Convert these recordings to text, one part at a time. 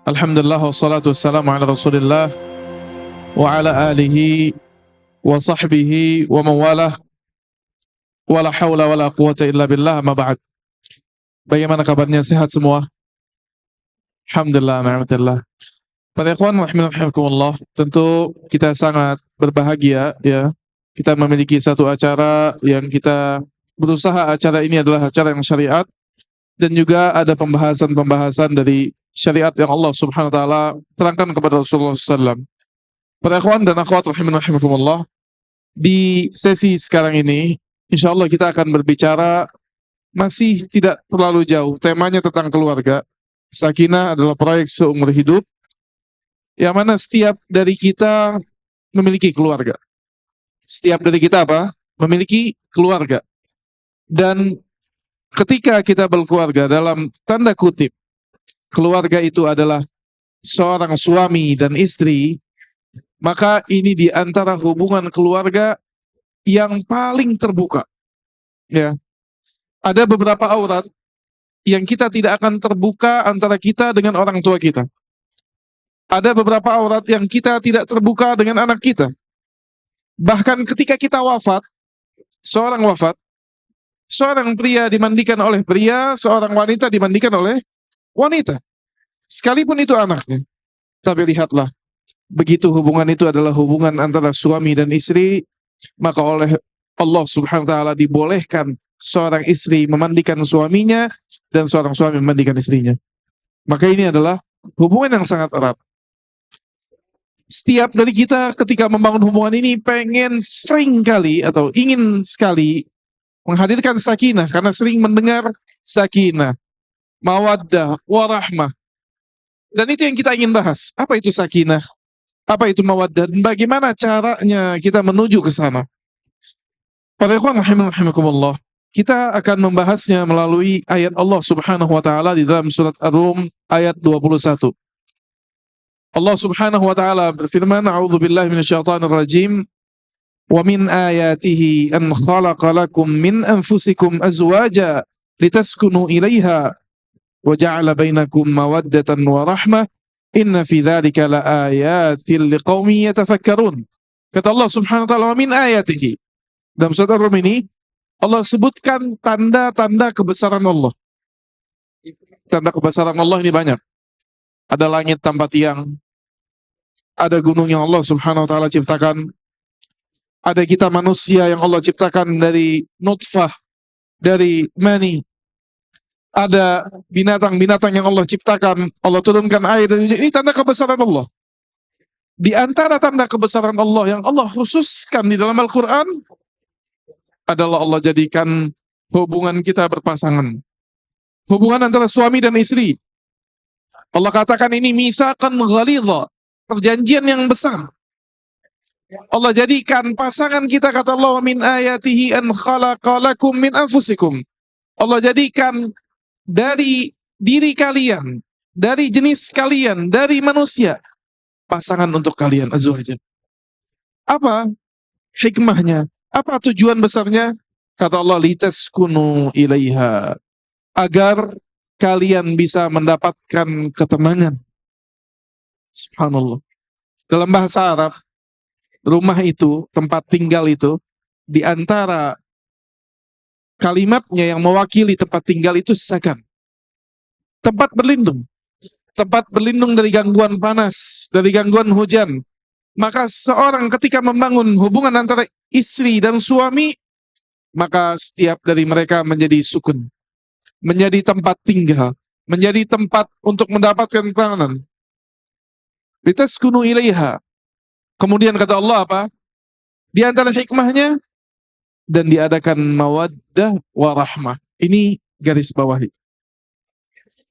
Alhamdulillah wassalatu wassalamu ala Rasulillah wa ala alihi wa sahbihi wa mawalah wa la hawla wa la quwata illa billah amma ba'd. Bagaimana kabarnya, sehat semua? Alhamdulillah, alhamdulillah. Para ikhwan rahimakumullah, tentu kita sangat berbahagia ya. Kita memiliki satu acara yang kita berusaha acara ini adalah acara yang syariat dan juga ada pembahasan-pembahasan dari syariat yang Allah Subhanahu wa taala terangkan kepada Rasulullah SAW. Para ikhwan dan akhwat rahimakumullah, di sesi sekarang ini insyaallah kita akan berbicara masih tidak terlalu jauh, temanya tentang keluarga. Sakinah adalah proyek seumur hidup yang mana setiap dari kita memiliki keluarga. Setiap dari kita apa? Memiliki keluarga. Dan ketika kita berkeluarga, dalam tanda kutip, keluarga itu adalah seorang suami dan istri, maka ini di antara hubungan keluarga yang paling terbuka. Ya. Ada beberapa aurat yang kita tidak akan terbuka antara kita dengan orang tua kita. Ada beberapa aurat yang kita tidak terbuka dengan anak kita. Bahkan ketika kita wafat, seorang pria dimandikan oleh pria, seorang wanita dimandikan oleh wanita. Sekalipun itu anaknya. Tapi lihatlah, begitu hubungan itu adalah hubungan antara suami dan istri, maka oleh Allah Subhanahu wa taala dibolehkan seorang istri memandikan suaminya dan seorang suami memandikan istrinya. Maka ini adalah hubungan yang sangat erat. Setiap dari kita ketika membangun hubungan ini pengen sering kali atau ingin sekali menghadirkan sakinah, karena sering mendengar sakinah, mawaddah, warahmah. Dan itu yang kita ingin bahas. Apa itu sakinah? Apa itu mawaddah? Dan bagaimana caranya kita menuju ke sana? Para ikhwan rahimakumullah, kita akan membahasnya melalui ayat Allah Subhanahu wa taala di dalam surat Ar-Rum ayat 21. Allah Subhanahu wa taala berfirman, "A'udzu billahi minasyaitonir rajim. Wa min ayatihi an khalaqa lakum min anfusikum azwaja litaskunu ilaiha wa ja'ala bainakum mawaddatan wa rahmah. Inna fi dzalika laayatil liqaumin yatafakkarun." Kata Allah Subhanahu wa taala, "Wa min ayatihi." Dalam surat Ar-Rum ini Allah sebutkan tanda-tanda kebesaran Allah. Tanda kebesaran Allah ini banyak. Ada langit tanpa tiang, ada gunung yang Allah Subhanahu wa taala ciptakan, ada kita manusia yang Allah ciptakan dari nutfah, dari mani, ada binatang-binatang yang Allah ciptakan, Allah turunkan air dari ini tanda kebesaran Allah. Di antara tanda kebesaran Allah yang Allah khususkan di dalam Al-Quran adalah Allah jadikan hubungan kita berpasangan, hubungan antara suami dan istri. Allah katakan ini mitsaqan ghalidha, perjanjian yang besar. Allah jadikan pasangan kita, kata Allah, min ayatihi an khalaqa lakum min anfusikum. Allah jadikan dari diri kalian, dari jenis kalian, dari manusia, pasangan untuk kalian, azwajan. Apa hikmahnya? Apa tujuan besarnya? Kata Allah, litaskunu ilaiha, agar kalian bisa mendapatkan ketenangan. Subhanallah. Dalam bahasa Arab, rumah itu, tempat tinggal itu, di antara kalimatnya yang mewakili tempat tinggal itu sakan. Tempat berlindung. Tempat berlindung dari gangguan panas, dari gangguan hujan. Maka seorang ketika membangun hubungan antara istri dan suami, maka setiap dari mereka menjadi sukun, menjadi tempat tinggal, menjadi tempat untuk mendapatkan ketenangan. Litaskunu ilaiha. Kemudian kata Allah apa? Di antara hikmahnya, dan diadakan mawaddah warahmah. Ini garis bawahi.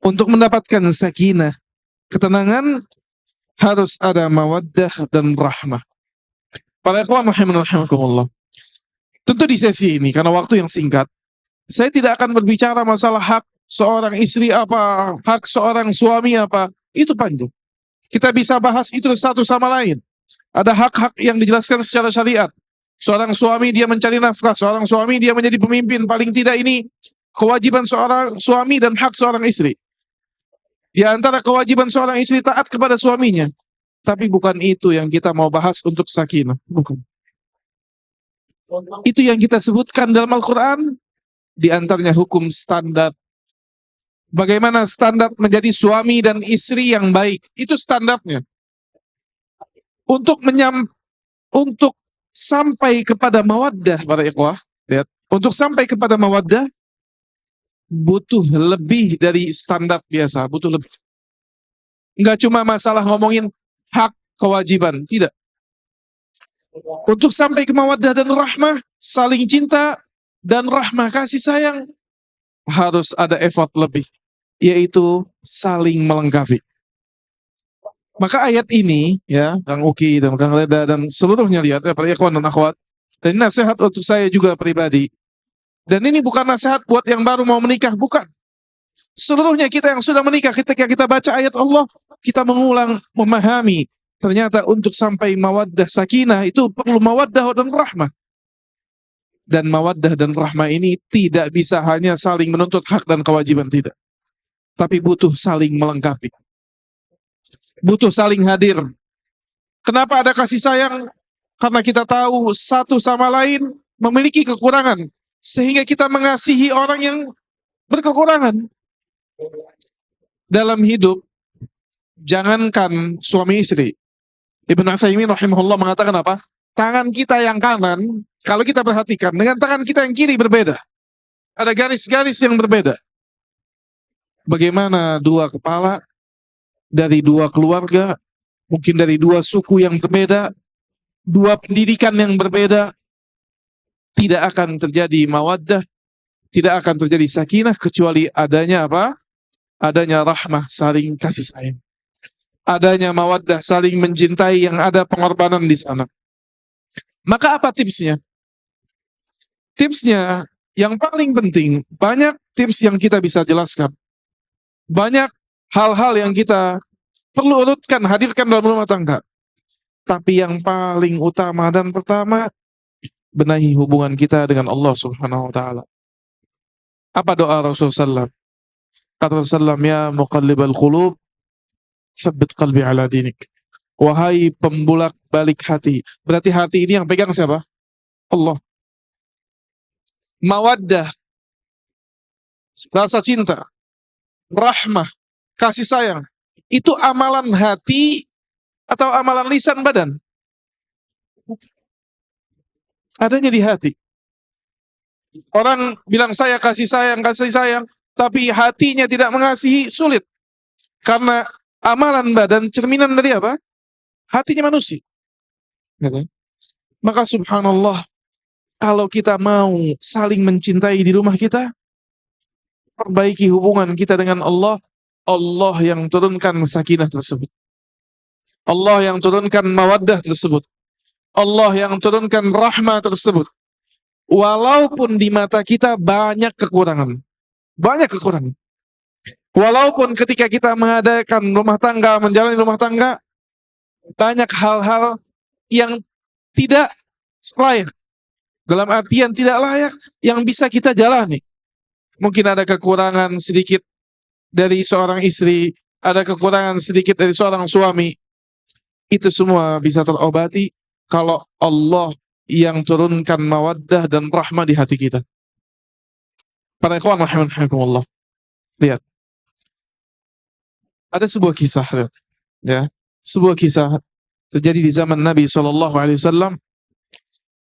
Untuk mendapatkan sakinah, ketenangan, harus ada mawaddah dan rahmah. Para ikhwan rahimakumullah, tentu di sesi ini, karena waktu yang singkat, saya tidak akan berbicara masalah hak seorang istri apa, hak seorang suami apa, itu panjang. Kita bisa bahas itu satu sama lain. Ada hak-hak yang dijelaskan secara syariat. Seorang suami dia mencari nafkah, seorang suami dia menjadi pemimpin, paling tidak ini kewajiban seorang suami dan hak seorang istri. Di antara kewajiban seorang istri taat kepada suaminya. Tapi bukan itu yang kita mau bahas untuk sakinah. Bukan. Itu yang kita sebutkan dalam Al-Quran. Di antaranya hukum standar. Bagaimana standar menjadi suami dan istri yang baik. Itu standarnya. Untuk sampai kepada mawaddah para ikhwah. Lihat. Untuk sampai kepada mawaddah. Butuh lebih dari standar biasa. Butuh lebih. Enggak cuma masalah ngomongin hak kewajiban. Tidak. Untuk sampai ke mawaddah dan rahmah, saling cinta dan rahmah kasih sayang, harus ada effort lebih, yaitu saling melengkapi. Maka ayat ini, ya, Kang Uki dan Kang Leda dan seluruhnya lihat, ya, para ikhwan dan akhwat, dan ini nasihat untuk saya juga pribadi. Dan ini bukan nasihat buat yang baru mau menikah, bukan. Seluruhnya kita yang sudah menikah, ketika kita baca ayat Allah, kita mengulang, memahami. Ternyata untuk sampai mawaddah sakinah itu perlu mawaddah dan rahmah. Dan mawaddah dan rahmah ini tidak bisa hanya saling menuntut hak dan kewajiban, tidak. Tapi butuh saling melengkapi. Butuh saling hadir. Kenapa ada kasih sayang? Karena kita tahu satu sama lain memiliki kekurangan. Sehingga kita mengasihi orang yang berkekurangan. Dalam hidup, jangankan suami istri. Ibnu Utsaimin rahimahullah mengatakan apa? Tangan kita yang kanan, kalau kita perhatikan, dengan tangan kita yang kiri berbeda. Ada garis-garis yang berbeda. Bagaimana dua kepala dari dua keluarga, mungkin dari dua suku yang berbeda, dua pendidikan yang berbeda, tidak akan terjadi mawaddah, tidak akan terjadi sakinah kecuali adanya apa? Adanya rahmah, saling kasih sayang. Adanya mawaddah, saling mencintai, yang ada pengorbanan di sana. Maka apa tipsnya? Tipsnya yang paling penting, banyak tips yang kita bisa jelaskan. Banyak hal-hal yang kita perlu urutkan, hadirkan dalam rumah tangga. Tapi yang paling utama dan pertama, benahi hubungan kita dengan Allah Subhanahu wa taala. Apa doa Rasulullah SAW? Kata Rasulullah, ya muqallibal qulub, tsabbit qalbi ala dinik. Wahai pembulak balik hati. Berarti hati ini yang pegang siapa? Allah. Mawaddah, rasa cinta, rahmah, kasih sayang, itu amalan hati atau amalan lisan badan? Adanya di hati. Orang bilang saya kasih sayang, tapi hatinya tidak mengasihi, sulit. Karena amalan badan cerminan dari apa? Hatinya manusia. Maka subhanallah, kalau kita mau saling mencintai di rumah kita, perbaiki hubungan kita dengan Allah, Allah yang turunkan sakinah tersebut. Allah yang turunkan mawaddah tersebut. Allah yang turunkan rahmah tersebut. Walaupun di mata kita banyak kekurangan. Banyak kekurangan. Walaupun ketika kita mengadakan rumah tangga, menjalani rumah tangga, banyak hal-hal yang tidak layak. Dalam artian tidak layak yang bisa kita jalani. Mungkin ada kekurangan sedikit dari seorang istri, ada kekurangan sedikit dari seorang suami. Itu semua bisa terobati kalau Allah yang turunkan mawaddah dan rahmah di hati kita. Para ikhwan rahimakumullah. Lihat. Ada sebuah kisah, ya, sebuah kisah terjadi di zaman Nabi SAW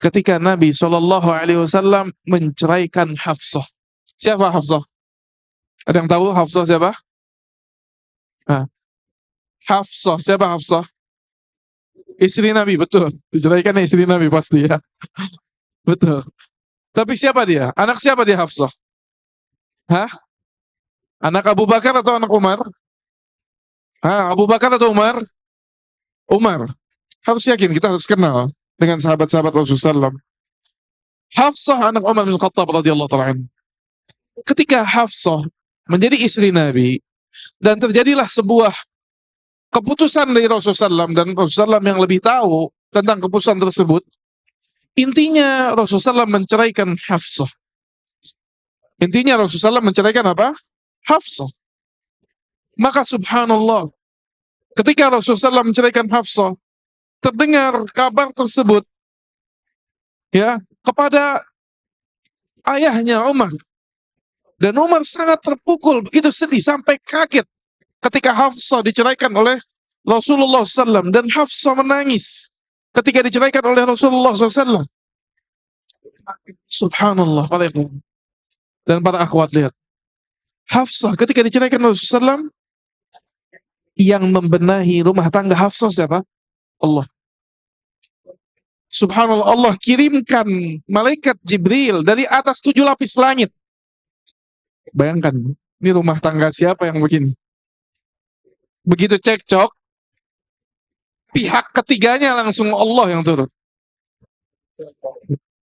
ketika Nabi SAW menceraikan Hafsah. Siapa Hafsah? Ada yang tahu Hafsah siapa? Hafsah, siapa Hafsah? Istri Nabi, betul. Diceraikan istri Nabi pasti ya. Betul. Tapi siapa dia? Anak siapa dia Hafsah? Anak Abu Bakar atau anak Umar? Abu Bakar atau Umar? Umar. Harus yakin, kita harus kenal dengan sahabat-sahabat Rasulullah SAW. Hafsah anak Umar bin Khattab radhiyallahu ta'ala anhu. Ketika Hafsah menjadi istri Nabi dan terjadilah sebuah keputusan dari Rasulullah SAW, dan Rasulullah SAW yang lebih tahu tentang keputusan tersebut, intinya Rasulullah SAW menceraikan Hafsah. Intinya Rasulullah SAW menceraikan apa? Hafsah. Maka subhanallah, ketika Rasulullah SAW menceraikan Hafsah, terdengar kabar tersebut ya kepada ayahnya Umar, dan Umar sangat terpukul, begitu sedih sampai kaget ketika Hafsah diceraikan oleh Rasulullah SAW, dan Hafsah menangis ketika diceraikan oleh Rasulullah SAW. Subhanallah, para ikhwan dan para akhwat, lihat Hafsah ketika diceraikan oleh Rasulullah SAW, yang membenahi rumah tangga Hafsah siapa? Allah. Subhanallah, Allah kirimkan malaikat Jibril dari atas 7 lapis langit. Bayangkan, ini rumah tangga siapa yang begini? Begitu cekcok, pihak ketiganya langsung Allah yang turun.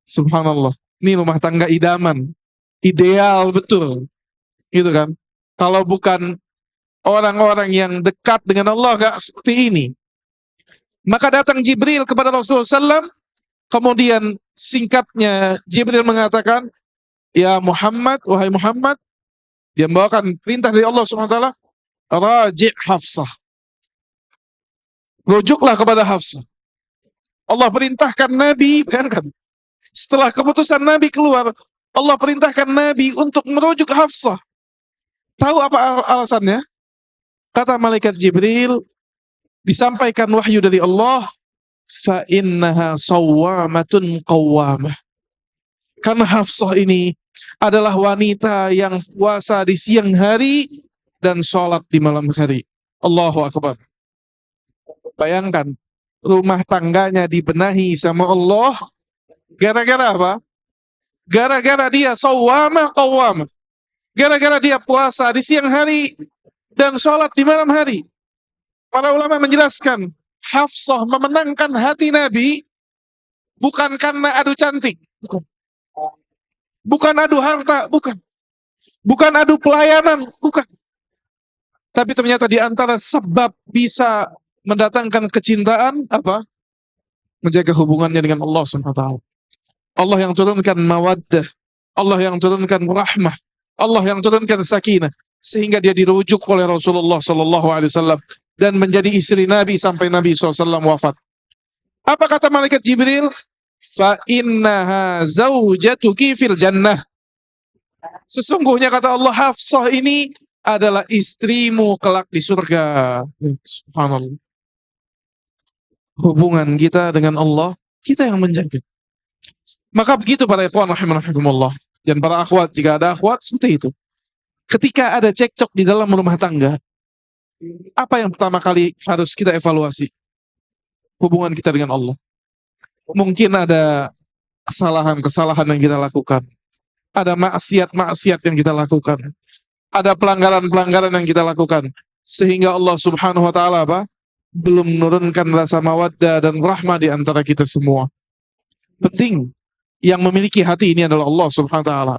Subhanallah, ini rumah tangga idaman, ideal betul, gitu kan? Kalau bukan orang-orang yang dekat dengan Allah gak seperti ini. Maka datang Jibril kepada Rasulullah SAW, kemudian singkatnya Jibril mengatakan, ya Muhammad, wahai Muhammad, dia membawakan perintah dari Allah SWT, raji' Hafsah, rujuklah kepada Hafsah. Allah perintahkan Nabi, bayangkan, setelah keputusan Nabi keluar, Allah perintahkan Nabi untuk merujuk Hafsah. Tahu apa alasannya? Kata malaikat Jibril, disampaikan wahyu dari Allah, fa innaha sawwamatun qawwamah. Karena Hafsah ini adalah wanita yang puasa di siang hari dan sholat di malam hari. Allahu Akbar. Bayangkan, rumah tangganya dibenahi sama Allah gara-gara apa? Gara-gara dia sawwamah qawwamah. Gara-gara dia puasa di siang hari dan sholat di malam hari. Para ulama menjelaskan, Hafsah memenangkan hati Nabi bukan karena adu cantik, bukan adu harta, bukan adu pelayanan, bukan. Tapi ternyata di antara sebab bisa mendatangkan kecintaan apa? Menjaga hubungannya dengan Allah SWT. Allah yang turunkan mawaddah, Allah yang turunkan rahmah, Allah yang turunkan sakinah, sehingga dia dirujuk oleh Rasulullah SAW dan menjadi istri Nabi sampai Nabi SAW wafat. Apa kata malaikat Jibril? Fa innaha zaujatuki fil jannah. Sesungguhnya kata Allah, Hafsah ini adalah istrimu kelak di surga. Subhanallah. Hubungan kita dengan Allah, kita yang menjaga. Maka begitu para ikhwan rahimakumullah dan para akhwat, jika ada akhwat seperti itu. Ketika ada cekcok di dalam rumah tangga, apa yang pertama kali harus kita evaluasi? Hubungan kita dengan Allah. Mungkin ada kesalahan-kesalahan yang kita lakukan. Ada maksiat-maksiat yang kita lakukan. Ada pelanggaran-pelanggaran yang kita lakukan. Sehingga Allah Subhanahu wa ta'ala belum menurunkan rasa mawaddah dan rahmah di antara kita semua. Penting, yang memiliki hati ini adalah Allah Subhanahu wa ta'ala.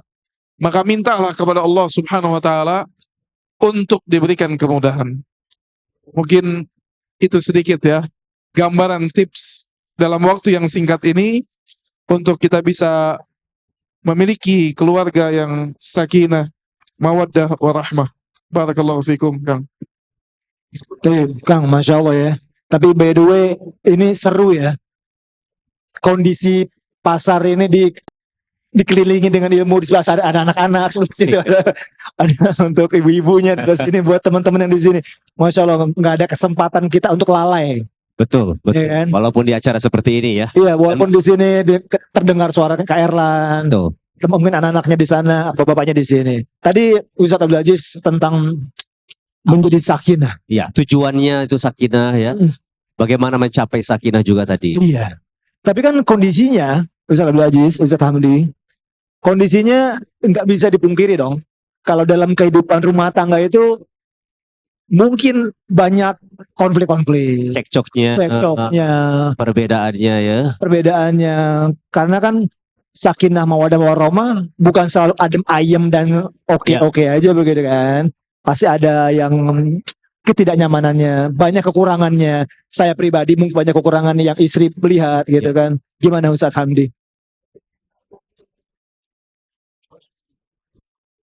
Maka mintalah kepada Allah Subhanahu wa ta'ala untuk diberikan kemudahan. Mungkin itu sedikit ya, gambaran tips dalam waktu yang singkat ini untuk kita bisa memiliki keluarga yang sakinah, mawaddah, warahmah. Barakallahu fikum, Kang. Kang, Masya Allah ya. Tapi by the way, ini seru ya. Kondisi pasar ini dikelilingi dengan ilmu, di sebelah ada anak-anak seperti itu, ada untuk ibu-ibunya, terus ini buat teman-teman yang di sini. Masya Allah, nggak ada kesempatan kita untuk lalai. Betul. Ya kan? Walaupun di acara seperti ini ya. Iya, walaupun di sini terdengar suara Kak Erlan, mungkin anak-anaknya di sana, bapak-bapaknya di sini. Tadi Ustadz Abdul Aziz tentang menjadi sakinah. Iya, tujuannya itu sakinah ya. Bagaimana mencapai sakinah juga tadi. Iya. Tapi kan kondisinya, Ustadz Abdul Aziz, Ustadz Hamdi, kondisinya nggak bisa dipungkiri dong. Kalau dalam kehidupan rumah tangga itu mungkin banyak konflik-konflik, Cekcoknya, perbedaannya, karena kan sakinah mawaddah warahmah bukan selalu adem ayem dan oke aja begitu kan. Pasti ada yang ketidaknyamanannya, banyak kekurangannya. Saya pribadi mungkin banyak kekurangan yang istri melihat gitu kan. Gimana Ustadz Hamdi?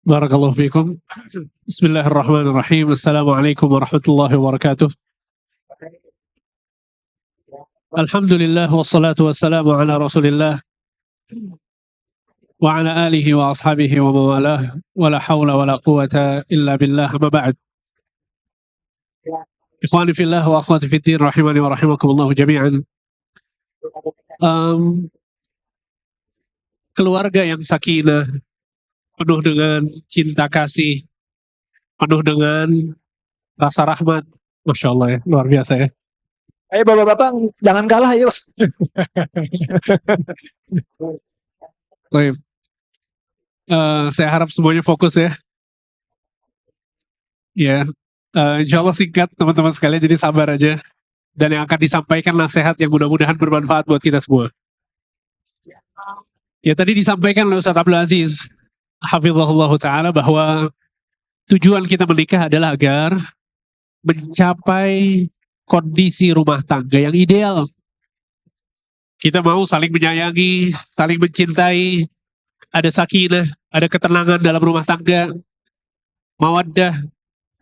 Barakallahu fiikum. Bismillahirrahmanirrahim. Assalamualaikum warahmatullahi wabarakatuh. Alhamdulillah wassalatu wassalamu ala Rasulillah wa ala alihi wa ashabihi wa mawalah wa la hawla wa la quwata illa billah amma ba'd. Ikhwani fillah wa akhwati fiddin rahimani wa rahimakumullah jami'an. Keluarga yang sakinah, penuh dengan cinta kasih, penuh dengan rasa rahmat. Masya Allah ya, luar biasa ya. Ayo bapak-bapak jangan kalah ya. Baik. Saya harap semuanya fokus ya. Ya, insya Allah singkat teman-teman sekalian, jadi sabar aja. Dan yang akan disampaikan nasihat yang mudah-mudahan bermanfaat buat kita semua. Ya, tadi disampaikan oleh Ustaz Abdul Aziz hafizahullah ta'ala bahwa tujuan kita menikah adalah agar mencapai kondisi rumah tangga yang ideal. Kita mau saling menyayangi, saling mencintai, ada sakinah, ada ketenangan dalam rumah tangga, mawaddah,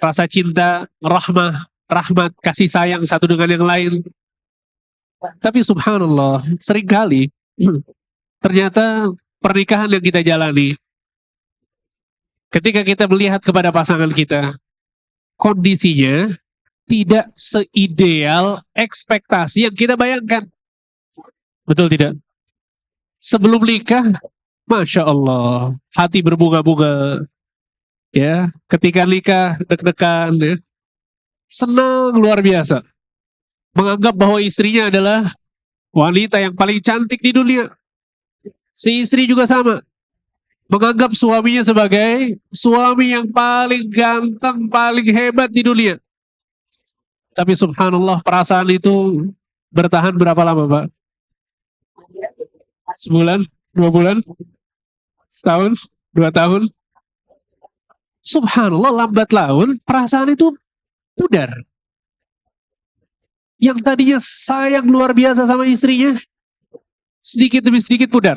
rasa cinta, rahmat, kasih sayang satu dengan yang lain. Tapi subhanallah, seringkali ternyata pernikahan yang kita jalani, ketika kita melihat kepada pasangan kita, kondisinya tidak seideal ekspektasi yang kita bayangkan. Betul tidak? Sebelum nikah, Masya Allah, hati berbunga-bunga. Ya, ketika nikah, deg-degan, ya. Senang luar biasa. Menganggap bahwa istrinya adalah wanita yang paling cantik di dunia. Si istri juga sama. Menganggap suaminya sebagai suami yang paling ganteng, paling hebat di dunia. Tapi subhanallah, perasaan itu bertahan berapa lama, Pak? Sebulan? 2 bulan? Setahun? 2 tahun? Subhanallah, lambat laun perasaan itu pudar. Yang tadinya sayang luar biasa sama istrinya, sedikit demi sedikit pudar.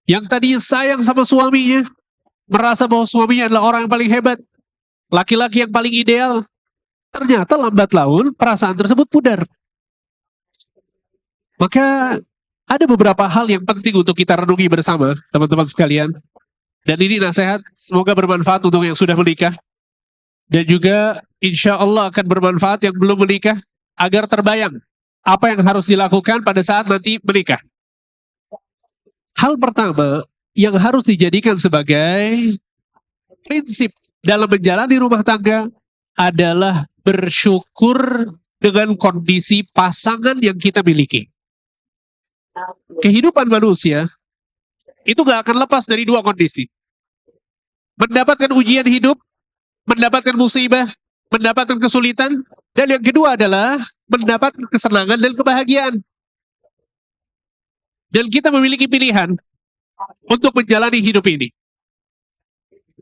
Yang tadinya sayang sama suaminya, merasa bahwa suaminya adalah orang yang paling hebat, laki-laki yang paling ideal, ternyata lambat laun perasaan tersebut pudar. Maka ada beberapa hal yang penting untuk kita renungi bersama, teman-teman sekalian. Dan ini nasihat semoga bermanfaat untuk yang sudah menikah. Dan juga insya Allah akan bermanfaat yang belum menikah, agar terbayang apa yang harus dilakukan pada saat nanti menikah. Hal pertama yang harus dijadikan sebagai prinsip dalam menjalani rumah tangga adalah bersyukur dengan kondisi pasangan yang kita miliki. Kehidupan manusia itu gak akan lepas dari 2 kondisi. Mendapatkan ujian hidup, mendapatkan musibah, mendapatkan kesulitan, dan yang kedua adalah mendapatkan kesenangan dan kebahagiaan. Dan kita memiliki pilihan untuk menjalani hidup ini.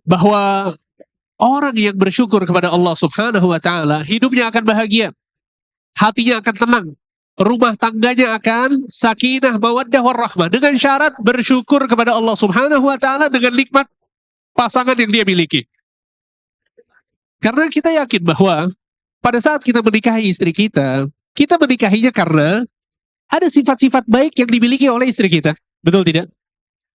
Bahwa orang yang bersyukur kepada Allah Subhanahu wa ta'ala, hidupnya akan bahagia, hatinya akan tenang, rumah tangganya akan sakinah, mawaddah, warahmah, dengan syarat bersyukur kepada Allah Subhanahu wa ta'ala dengan nikmat pasangan yang dia miliki. Karena kita yakin bahwa pada saat kita menikahi istri kita, kita menikahinya karena ada sifat-sifat baik yang dimiliki oleh istri kita. Betul tidak?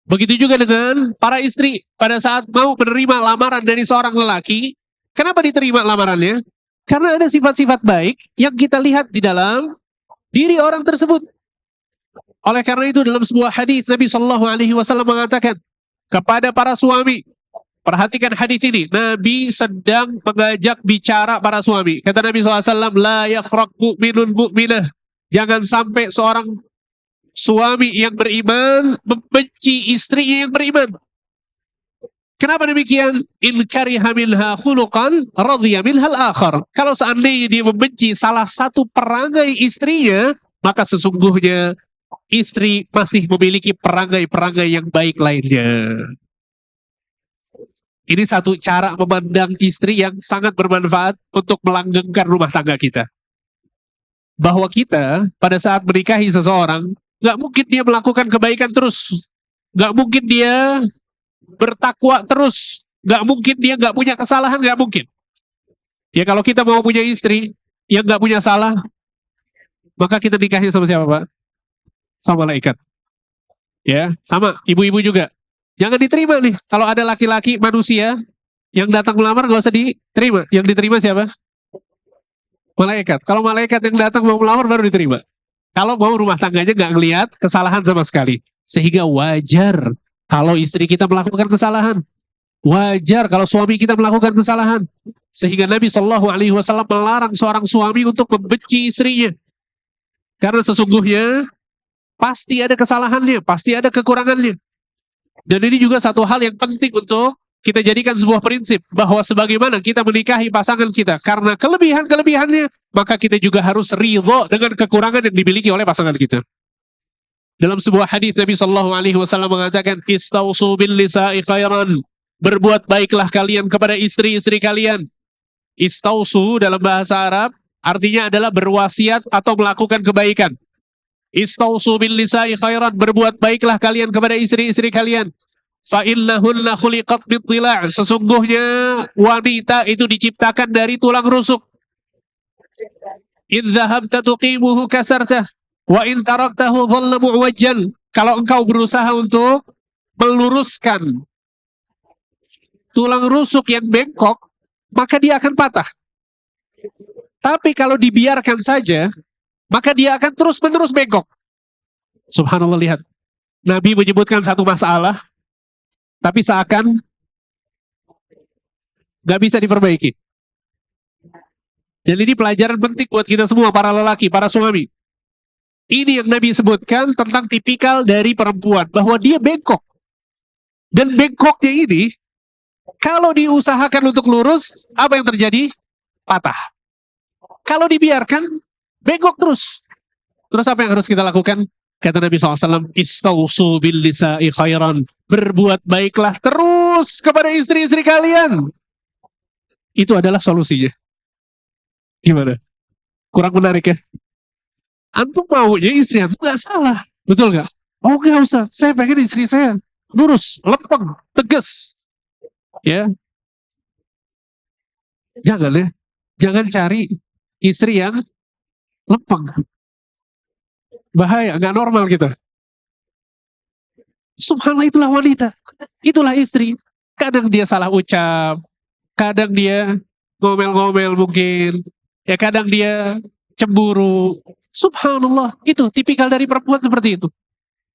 Begitu juga dengan para istri pada saat mau menerima lamaran dari seorang lelaki. Kenapa diterima lamarannya? Karena ada sifat-sifat baik yang kita lihat di dalam diri orang tersebut. Oleh karena itu dalam sebuah hadis Nabi Shallallahu Alaihi Wasallam mengatakan kepada para suami, perhatikan hadis ini, Nabi sedang mengajak bicara para suami. Kata Nabi SAW, la yafraq mu'minun mu'minah. Jangan sampai seorang suami yang beriman membenci istrinya yang beriman. Kenapa demikian? In kariha minha khuluqan radhiya minhal akhar. Kalau seandainya dia membenci salah satu perangai istrinya, maka sesungguhnya istri masih memiliki perangai-perangai yang baik lainnya. Ini satu cara memandang istri yang sangat bermanfaat untuk melanggengkan rumah tangga kita. Bahwa kita pada saat menikahi seseorang, gak mungkin dia melakukan kebaikan terus. Gak mungkin dia bertakwa terus. Gak mungkin dia gak punya kesalahan, gak mungkin. Ya kalau kita mau punya istri yang gak punya salah, maka kita nikahnya sama siapa, Pak? Sama malaikat. Ya, sama ibu-ibu juga. Jangan diterima nih. Kalau ada laki-laki manusia yang datang melamar gak usah diterima. Yang diterima siapa? Malaikat. Kalau malaikat yang datang mau melamar baru diterima. Kalau mau rumah tangganya gak ngelihat kesalahan sama sekali. Sehingga wajar kalau istri kita melakukan kesalahan. Wajar kalau suami kita melakukan kesalahan. Sehingga Nabi Shallallahu Alaihi Wasallam melarang seorang suami untuk membenci istrinya. Karena sesungguhnya pasti ada kesalahannya, pasti ada kekurangannya. Dan ini juga satu hal yang penting untuk kita jadikan sebuah prinsip. Bahwa sebagaimana kita menikahi pasangan kita karena kelebihan-kelebihannya, maka kita juga harus ridho dengan kekurangan yang dimiliki oleh pasangan kita. Dalam sebuah hadis Nabi Shallallahu Alaihi Wasallam mengatakan, Istausu bil lisa'i khairan. Berbuat baiklah kalian kepada istri-istri kalian. Istausu dalam bahasa Arab artinya adalah berwasiat atau melakukan kebaikan. Istausu bil lisa'i khairan. Berbuat baiklah kalian kepada istri-istri kalian. Fa innahunna khuliqat min dhila'. Sesungguhnya wanita itu diciptakan dari tulang rusuk. In dhahabta tuqimuhu kasartah wa in taraktahu dhalla mu'wajjan. Kalau engkau berusaha untuk meluruskan tulang rusuk yang bengkok, maka dia akan patah. Tapi kalau dibiarkan saja, maka dia akan terus-menerus bengkok. Subhanallah, lihat. Nabi menyebutkan satu masalah, tapi seakan gak bisa diperbaiki. Dan ini pelajaran penting buat kita semua, para lelaki, para suami. Ini yang Nabi sebutkan tentang tipikal dari perempuan, bahwa dia bengkok. Dan bengkoknya ini, kalau diusahakan untuk lurus, apa yang terjadi? Patah. Kalau dibiarkan, bengkok terus. Terus apa yang harus kita lakukan? Kata Nabi SAW, Istausu bil lisa'i khairan. Berbuat baiklah terus kepada istri-istri kalian. Itu adalah solusinya. Gimana? Kurang menarik ya? Antum maunya istri antum gak salah. Betul gak? Oh gak usah, saya pengen istri saya lurus, lempeng, tegas. Ya, jangan ya, jangan cari istri yang lempeng, bahaya, nggak normal gitu. Subhanallah, itulah wanita, itulah istri. Kadang dia salah ucap, kadang dia ngomel-ngomel mungkin, ya kadang dia cemburu. Subhanallah, itu tipikal dari perempuan seperti itu.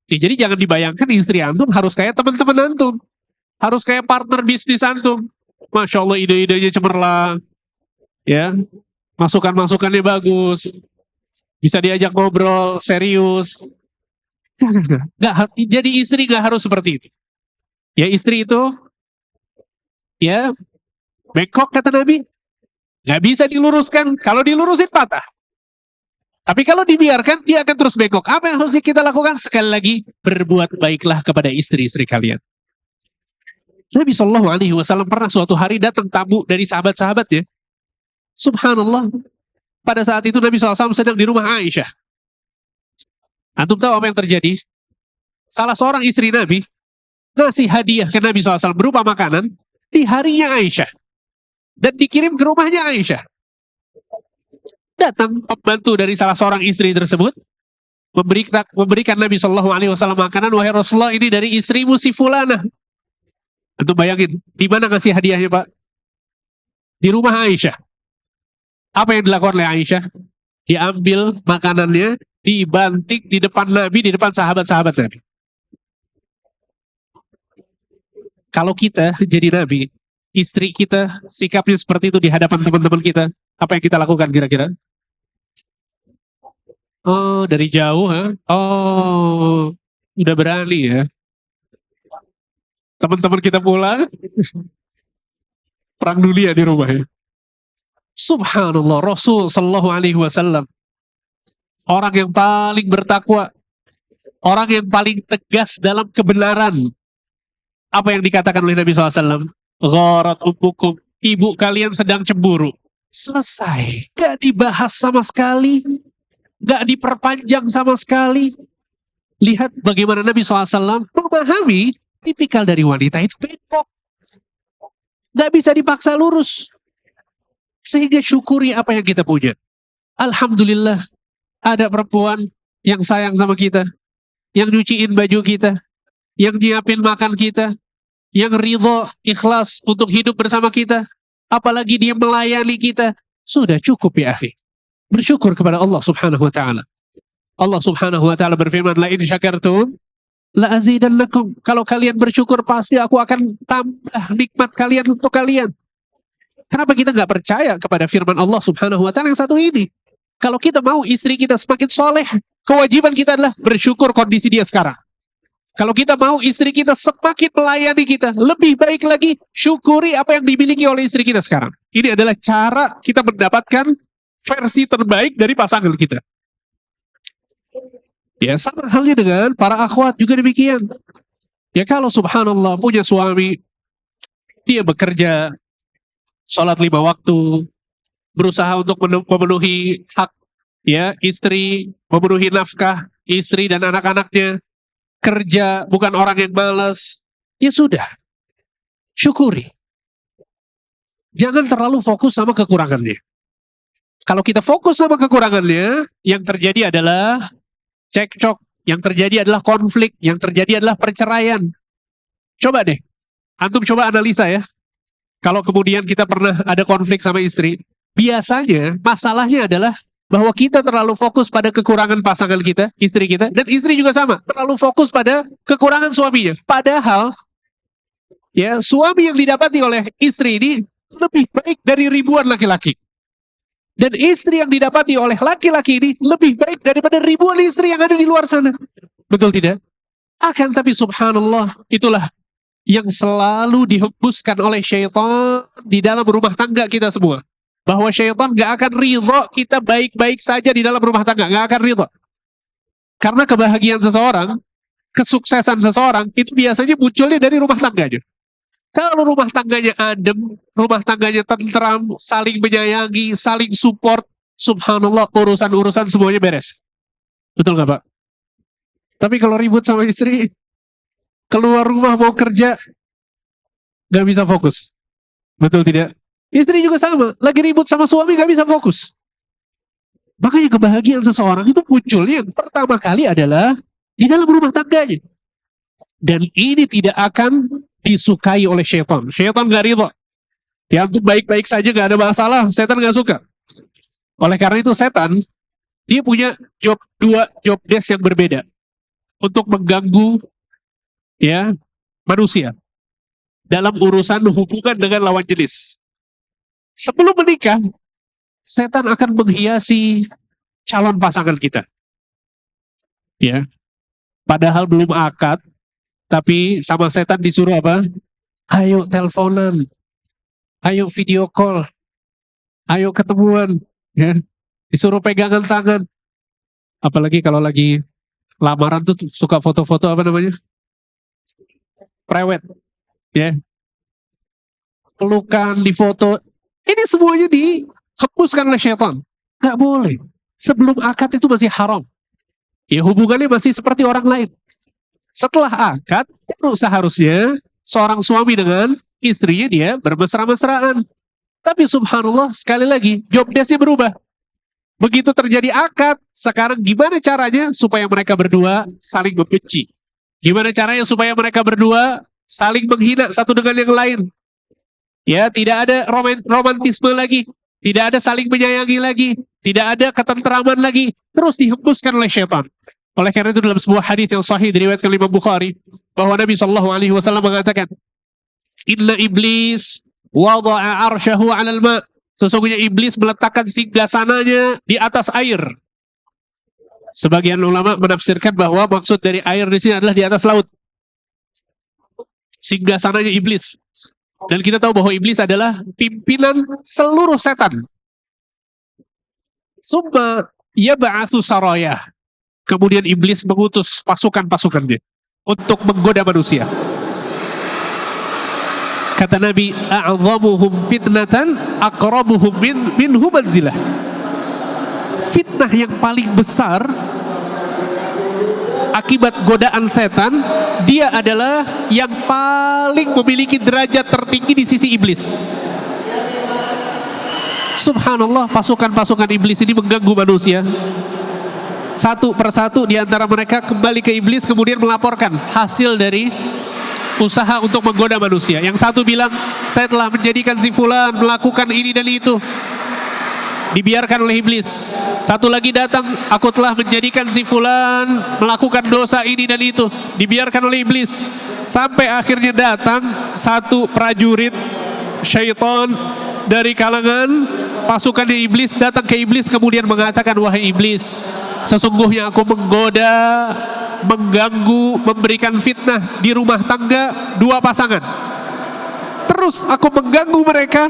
Ya, jadi jangan dibayangkan istri antum harus kayak teman-teman antum. Harus kayak partner bisnis antum. Masya Allah, ide-idenya cemerlang. Ya, masukan-masukannya bagus. Bisa diajak ngobrol, serius. Jadi istri gak harus seperti itu. Ya, istri itu, ya, bengkok kata Nabi. Gak bisa diluruskan. Kalau dilurusin patah. Tapi kalau dibiarkan, dia akan terus bengkok. Apa yang harus kita lakukan? Sekali lagi, berbuat baiklah kepada istri-istri kalian. Nabi Shallallahu Alaihi Wasallam pernah suatu hari datang tamu dari sahabat-sahabatnya. Subhanallah. Pada saat itu Nabi SAW sedang di rumah Aisyah. Antum tahu apa yang terjadi? Salah seorang istri Nabi ngasih hadiah ke Nabi SAW berupa makanan di harinya Aisyah. Dan dikirim ke rumahnya Aisyah. Datang pembantu dari salah seorang istri tersebut. Memberikan Nabi Shallallahu Alaihi Wasallam makanan. Wahai Rasulullah, ini dari istrimu si Fulanah. Antum bayangin, di mana ngasih hadiahnya Pak? Di rumah Aisyah. Apa yang dilakukan oleh Aisyah? Diambil makanannya, dibanting di depan Nabi, di depan sahabat-sahabat Nabi. Kalau kita jadi Nabi, istri kita sikapnya seperti itu di hadapan teman-teman kita, apa yang kita lakukan kira-kira? Oh, dari jauh, ha? Oh, udah berani ya. Teman-teman kita pulang, perang dunia di rumah ya. Subhanallah, Rasul Sallallahu Alaihi Wasallam, orang yang paling bertakwa, orang yang paling tegas dalam kebenaran. Apa yang dikatakan oleh Nabi SAW? Gharat ummukum, ibu kalian sedang cemburu. Selesai, gak dibahas sama sekali, gak diperpanjang sama sekali. Lihat bagaimana Nabi SAW memahami Tipikal dari wanita itu bengkok. Gak bisa dipaksa lurus. Sehingga syukuri apa yang kita punya. Alhamdulillah ada perempuan yang sayang sama kita, yang nyuciin baju kita, yang nyiapin makan kita, yang ridho, ikhlas untuk hidup bersama kita. Apalagi dia melayani kita. Sudah cukup ya akhi. Bersyukur kepada Allah subhanahu wa ta'ala. Allah subhanahu wa ta'ala berfirman, la in syakartum la azidannakum. Kalau kalian bersyukur pasti aku akan tambah nikmat kalian untuk kalian. Kenapa kita nggak percaya kepada firman Allah subhanahu wa ta'ala yang satu ini? Kalau kita mau istri kita semakin soleh, kewajiban kita adalah bersyukur kondisi dia sekarang. Kalau kita mau istri kita semakin melayani kita, lebih baik lagi syukuri apa yang dimiliki oleh istri kita sekarang. Ini adalah cara kita mendapatkan versi terbaik dari pasangan kita. Ya, sama halnya dengan para akhwat juga demikian. Ya, kalau subhanallah punya suami, dia bekerja, sholat 5 waktu, berusaha untuk memenuhi hak ya istri, memenuhi nafkah istri dan anak-anaknya, kerja bukan orang yang malas, ya sudah, syukuri. Jangan terlalu fokus sama kekurangannya. Kalau kita fokus sama kekurangannya, yang terjadi adalah cekcok, yang terjadi adalah konflik, yang terjadi adalah perceraian. Coba deh, antum coba analisa ya. Kalau kemudian kita pernah ada konflik sama istri, biasanya masalahnya adalah bahwa kita terlalu fokus pada kekurangan pasangan kita, istri kita, dan istri juga sama, terlalu fokus pada kekurangan suaminya. Padahal, ya suami yang didapati oleh istri ini lebih baik dari ribuan laki-laki. Dan istri yang didapati oleh laki-laki ini lebih baik daripada ribuan istri yang ada di luar sana. Betul tidak? Akan tapi subhanallah, itulah yang selalu dihembuskan oleh syaitan di dalam rumah tangga kita semua. Bahwa syaitan gak akan ridho kita baik-baik saja di dalam rumah tangga. Gak akan ridho. Karena kebahagiaan seseorang, kesuksesan seseorang, itu biasanya munculnya dari rumah tangganya. Kalau rumah tangganya adem, rumah tangganya tentram, saling menyayangi, saling support, subhanallah, urusan-urusan semuanya beres. Betul gak Pak? Tapi kalau ribut sama istri, keluar rumah mau kerja, gak bisa fokus. Betul tidak? Istri juga sama, lagi ribut sama suami gak bisa fokus. Makanya kebahagiaan seseorang itu munculnya yang pertama kali adalah di dalam rumah tangganya. Dan ini tidak akan disukai oleh syaitan. Syaitan gak ridho. Ya untuk baik-baik saja gak ada masalah, setan gak suka. Oleh karena itu setan, dia punya dua job desk yang berbeda. Untuk mengganggu ya manusia dalam urusan hubungan dengan lawan jenis. Sebelum menikah, setan akan menghiasi calon pasangan kita. Ya. Padahal belum akad, tapi sama setan disuruh apa? Ayo teleponan. Ayo video call. Ayo ketemuan, ya. Disuruh pegangan tangan. Apalagi kalau lagi lamaran tuh suka foto-foto apa namanya? Prewed, ya. Pelukan, difoto. Ini semuanya dihembuskan oleh syaitan. Nggak boleh. Sebelum akad itu masih haram. Ya hubungannya masih seperti orang lain. Setelah akad, baru seharusnya seorang suami dengan istrinya dia bermesra-mesraan. Tapi subhanallah, sekali lagi, job desk-nya berubah. Begitu terjadi akad, sekarang gimana caranya supaya mereka berdua saling membenci? Gimana caranya supaya mereka berdua saling menghina satu dengan yang lain? Ya, tidak ada romantisme lagi, tidak ada saling menyayangi lagi, tidak ada ketentraman lagi, terus dihembuskan oleh syaitan. Oleh karena itu dalam sebuah hadis yang sahih diriwayatkan Imam Bukhari, bahwa Nabi SAW mengatakan, Inna iblis wada'a arsyahu 'alal ma'. Sesungguhnya iblis meletakkan singgasananya di atas air. Sebagian ulama menafsirkan bahwa maksud dari air di sini adalah di atas laut. Singgasananya iblis. Dan kita tahu bahwa iblis adalah pimpinan seluruh setan. Summa yab'atsu saraya. Kemudian iblis mengutus pasukan-pasukannya untuk menggoda manusia. Kata Nabi, a'zamuhum fitnatan aqrabuhum minhu manzilah. Fitnah yang paling besar akibat godaan setan, dia adalah yang paling memiliki derajat tertinggi di sisi iblis. Subhanallah, pasukan-pasukan iblis ini mengganggu manusia. Satu persatu di antara mereka kembali ke iblis, kemudian melaporkan hasil dari usaha untuk menggoda manusia. Yang satu bilang, saya telah menjadikan si fulan melakukan ini dan itu. Dibiarkan oleh iblis. Satu lagi datang, aku telah menjadikan si fulan melakukan dosa ini dan itu. Dibiarkan oleh iblis. Sampai akhirnya datang satu prajurit syaitan dari kalangan pasukan iblis, datang ke iblis kemudian mengatakan, wahai iblis, sesungguhnya aku menggoda, mengganggu, memberikan fitnah di rumah tangga dua pasangan. Terus aku mengganggu mereka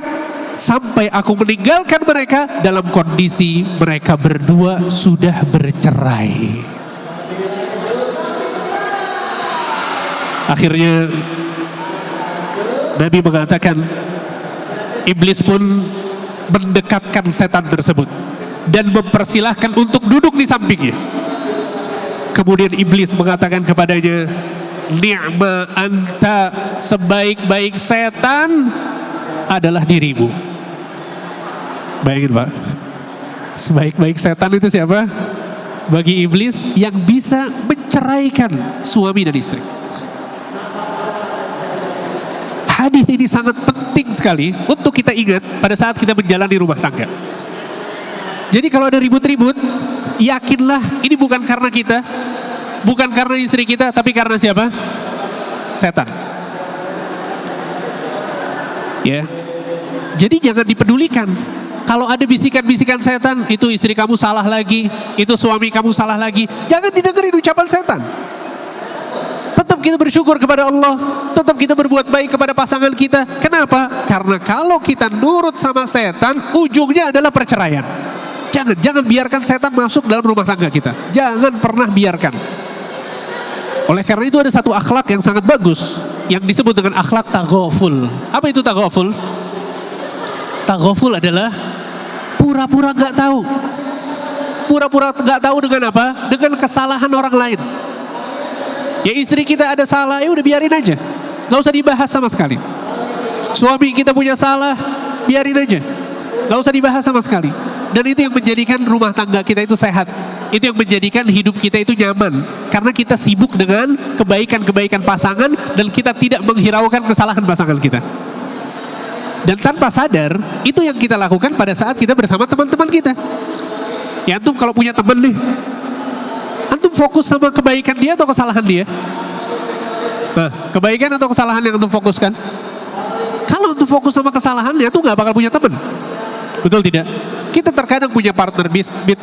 sampai aku meninggalkan mereka dalam kondisi mereka berdua sudah bercerai. Akhirnya Nabi mengatakan, iblis pun mendekatkan setan tersebut dan mempersilahkan untuk duduk di sampingnya. Kemudian iblis mengatakan kepadanya, ni'ma anta, sebaik-baik setan adalah dirimu. Bayangin Pak, sebaik-baik setan itu siapa? Bagi iblis yang bisa menceraikan suami dan istri. Hadis ini sangat penting sekali untuk kita ingat pada saat kita menjalani rumah tangga. Jadi kalau ada ribut-ribut, yakinlah ini bukan karena kita, bukan karena istri kita, tapi karena siapa? Setan. Ya. Jadi jangan dipedulikan. Kalau ada bisikan-bisikan setan, itu istri kamu salah lagi, itu suami kamu salah lagi, jangan didengerin ucapan setan. Tetap kita bersyukur kepada Allah, tetap kita berbuat baik kepada pasangan kita. Kenapa? Karena kalau kita nurut sama setan, ujungnya adalah perceraian. Jangan biarkan setan masuk dalam rumah tangga kita. Jangan pernah biarkan. Oleh karena itu ada satu akhlak yang sangat bagus yang disebut dengan akhlak taghaful. Apa itu taghaful? Taghaful adalah pura-pura gak tahu. Pura-pura gak tahu dengan apa? Dengan kesalahan orang lain. Ya istri kita ada salah, ya udah biarin aja, gak usah dibahas sama sekali. Suami kita punya salah, biarin aja, gak usah dibahas sama sekali. Dan itu yang menjadikan rumah tangga kita itu sehat. Itu yang menjadikan hidup kita itu nyaman. Karena kita sibuk dengan kebaikan-kebaikan pasangan dan kita tidak menghiraukan kesalahan pasangan kita. Dan tanpa sadar, itu yang kita lakukan pada saat kita bersama teman-teman kita. Ya antum kalau punya teman nih, antum fokus sama kebaikan dia atau kesalahan dia? Nah, kebaikan atau kesalahan yang antum fokuskan? Kalau antum fokus sama kesalahannya, antum gak bakal punya teman. Betul tidak? Kita terkadang punya partner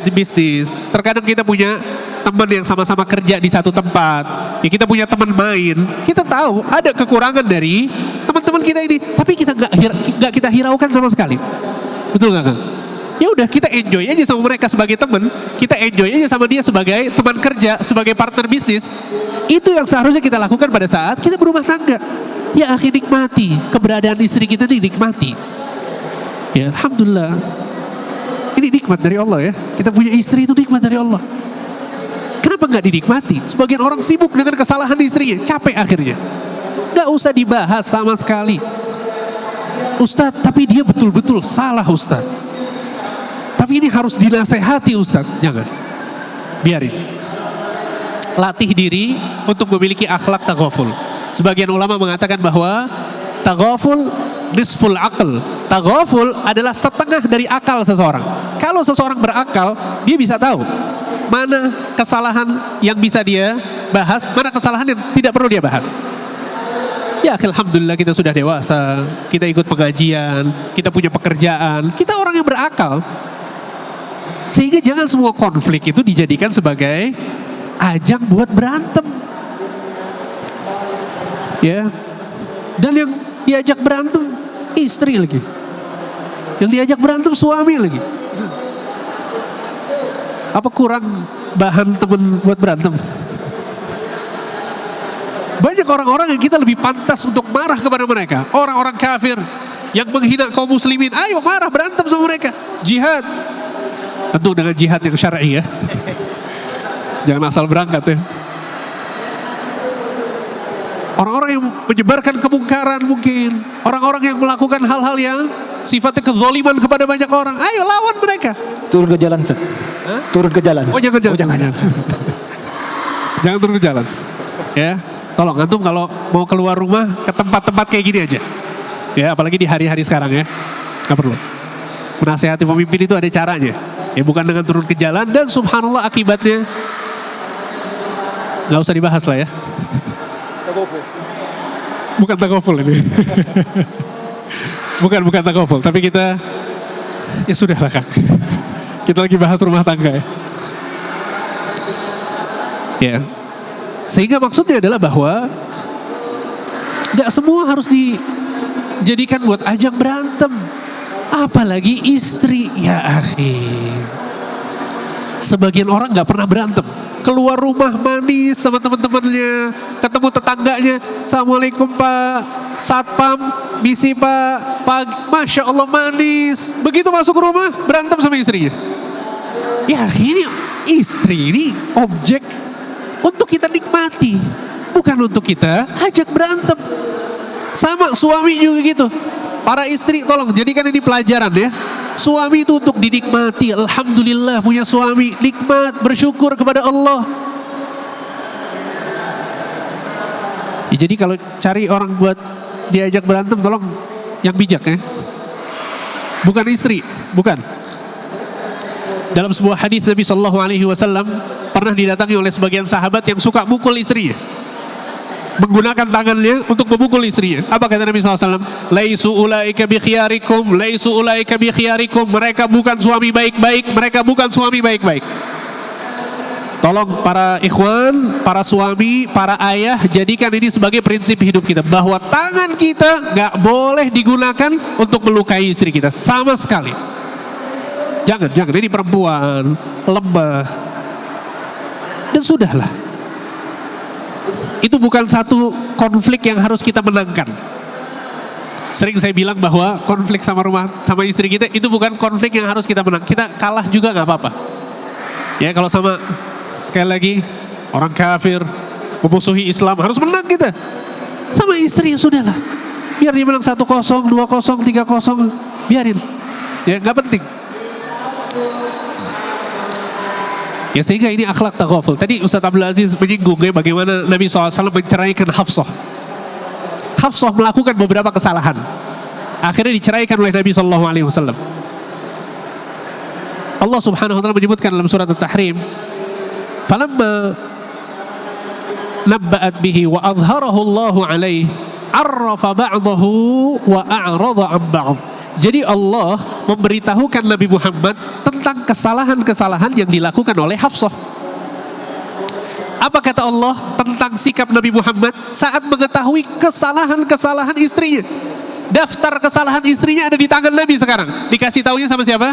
bisnis, terkadang kita punya teman yang sama-sama kerja di satu tempat, ya kita punya teman main, kita tahu ada kekurangan dari teman-teman kita ini, tapi kita nggak kita hiraukan sama sekali. Betul nggak Kang? Ya udah, kita enjoy aja sama mereka sebagai teman, kita enjoy aja sama dia sebagai teman kerja, sebagai partner bisnis. Itu yang seharusnya kita lakukan pada saat kita berumah tangga. Ya akhi, nikmati keberadaan istri kita, dinikmati. Ya alhamdulillah. Ini nikmat dari Allah ya. Kita punya istri itu nikmat dari Allah. Kenapa nggak dinikmati? Sebagian orang sibuk dengan kesalahan istrinya, capek akhirnya. Nggak usah dibahas sama sekali. Ustadz, tapi dia betul-betul salah Ustadz. Tapi ini harus dinasehati Ustadz. Jangan. Biarin. Latih diri untuk memiliki akhlak taghaful. Sebagian ulama mengatakan bahwa taghaful nisful aql. Taghaful adalah setengah dari akal seseorang. Kalau seseorang berakal, dia bisa tahu mana kesalahan yang bisa dia bahas, mana kesalahan yang tidak perlu dia bahas. Ya alhamdulillah kita sudah dewasa, kita ikut pengajian, kita punya pekerjaan, kita orang yang berakal. Sehingga jangan semua konflik itu dijadikan sebagai ajang buat berantem. Ya. Dan yang diajak berantem istri lagi. Yang diajak berantem suami lagi. Apa kurang bahan temen buat berantem? Banyak orang-orang yang kita lebih pantas untuk marah kepada mereka. Orang-orang kafir yang menghina kaum muslimin, ayo marah, berantem sama mereka. Jihad. Tentu dengan jihad yang syar'i ya. Jangan asal berangkat ya. Orang-orang yang menyebarkan kemungkaran mungkin. Orang-orang yang melakukan hal-hal yang sifatnya kezaliman kepada banyak orang. Ayo lawan mereka. Turun ke jalan, Set. Turun ke jalan. Oh jangan. jangan. Jangan turun ke jalan. Ya, tolong antum kalau mau keluar rumah ke tempat-tempat kayak gini aja. Ya, apalagi di hari-hari sekarang ya. Nggak perlu. Menasehati pemimpin itu ada caranya. Ya bukan dengan turun ke jalan dan subhanallah akibatnya nggak usah dibahas lah ya. Bukan takoful ini. bukan takoful, tapi kita ya sudah lah Kak. Kita lagi bahas rumah tangga ya. Ya. Sehingga maksudnya adalah bahwa gak semua harus dijadikan buat ajang berantem. Apalagi istri, ya akhi. Sebagian orang gak pernah berantem. Keluar rumah manis sama teman-temannya, ketemu tetangganya, Assalamualaikum Pak Satpam, misi Pak, Masya Allah manis. Begitu masuk rumah, berantem sama istrinya. Ya ini istri ini objek untuk kita nikmati, bukan untuk kita ajak berantem. Sama suami juga gitu. Para istri tolong jadikan ini pelajaran ya. Suami itu untuk dinikmati. Alhamdulillah punya suami, nikmat, bersyukur kepada Allah. Ya, jadi kalau cari orang buat diajak berantem tolong yang bijak ya. Bukan istri, bukan. Dalam sebuah hadis Nabi Shallallahu Alaihi Wasallam pernah didatangi oleh sebagian sahabat yang suka mukul istrinya, menggunakan tangannya untuk memukul istrinya. Apa kata Nabi SAW? Laisu ulaika bi khiyarikum, laisu ulaika bi khiyarikum. Mereka bukan suami baik-baik, mereka bukan suami baik-baik. Tolong para ikhwan, para suami, para ayah, jadikan ini sebagai prinsip hidup kita, bahwa tangan kita gak boleh digunakan untuk melukai istri kita sama sekali. Jangan, ini perempuan lemah. Dan sudahlah. Itu bukan satu konflik yang harus kita menangkan. Sering saya bilang bahwa konflik sama istri kita itu bukan konflik yang harus kita menang. Kita kalah juga nggak apa-apa. Ya kalau sama, sekali lagi, orang kafir memusuhi Islam harus menang kita. Sama istri ya sudahlah. Biar dia menang 1-0, 2-0, 3-0, biarin. Ya nggak penting. Ya sehingga ini akhlak taghaful. Tadi Ustaz Abdul Aziz menyinggung ya, bagaimana Nabi SAW menceraikan Hafsah. Hafsah melakukan beberapa kesalahan, akhirnya diceraikan oleh Nabi SAW. Allah Subhanahu Wa Taala menyebutkan dalam surat At-Tahrim, falamma nabba'at bihi wa adharahu Allahu alaihi arrafa ba'dahu wa a'rada an ba'd. Jadi Allah memberitahukan Nabi Muhammad tentang kesalahan-kesalahan yang dilakukan oleh Hafsah. Apa kata Allah tentang sikap Nabi Muhammad saat mengetahui kesalahan-kesalahan istrinya? Daftar kesalahan istrinya ada di tangan Nabi sekarang. Dikasih taunya sama siapa?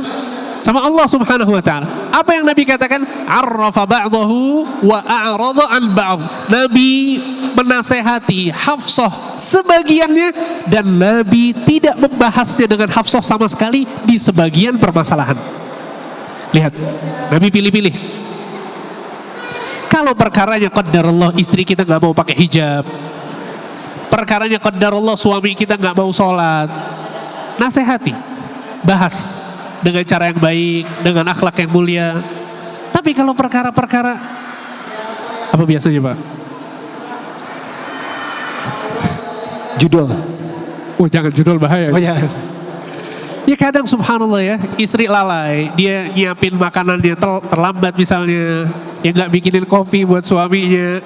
Sama Allah Subhanahu Wa Taala. Apa yang Nabi katakan? Arrafa ba'dahu wa a'rada an ba'd. Nabi menasehati Hafsah sebagiannya dan Nabi tidak membahasnya dengan Hafsah sama sekali di sebagian permasalahan. Lihat, Nabi pilih-pilih. Kalau perkaranya qadarullah istri kita nggak mau pakai hijab, perkaranya qadarullah suami kita nggak mau sholat, nasihati, bahas dengan cara yang baik, dengan akhlak yang mulia. Tapi kalau perkara-perkara apa biasanya Pak? Judul. Oh jangan judul, bahaya. Oh ya. Ya kadang subhanallah ya, istri lalai, dia nyiapin makanannya terlambat misalnya, yang nggak bikinin kopi buat suaminya.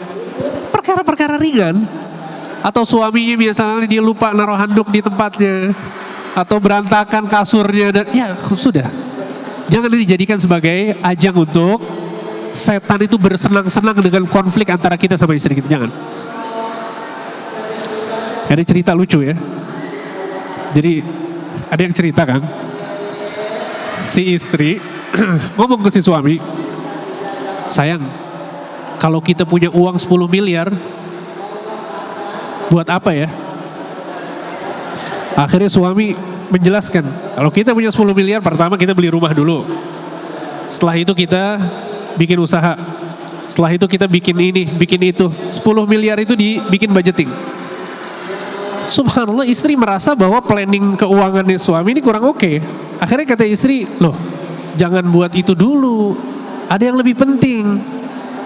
Perkara-perkara ringan. Atau suaminya misalnya dia lupa naruh handuk di tempatnya, atau berantakan kasurnya, dan ya sudah. Jangan dijadikan sebagai ajang untuk setan itu bersenang-senang dengan konflik antara kita sama istri kita, jangan. Ada cerita lucu ya. Jadi ada yang cerita kan, si istri ngomong ke si suami, sayang, kalau kita punya uang 10 miliar, buat apa ya? Akhirnya suami menjelaskan, kalau kita punya 10 miliar, pertama kita beli rumah dulu. Setelah itu kita bikin usaha. Setelah itu kita bikin ini, bikin itu. 10 miliar itu dibikin budgeting. Subhanallah, istri merasa bahwa planning keuangannya suami ini kurang oke. Akhirnya kata istri, loh jangan buat itu dulu, ada yang lebih penting.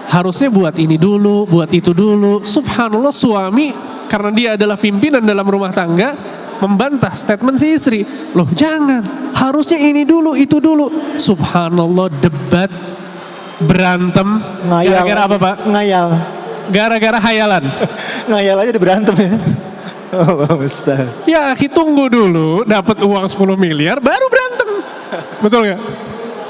Harusnya buat ini dulu, buat itu dulu. Subhanallah, suami karena dia adalah pimpinan dalam rumah tangga membantah statement si istri. Loh jangan, harusnya ini dulu, itu dulu. Subhanallah, debat, berantem. Ngayal. Gara-gara apa Pak? Ngayal. Gara-gara hayalan. Ngayal aja udah berantem ya. Oh, Ustaz. Ya akhi, tunggu dulu dapat uang 10 miliar baru berantem. Betul gak?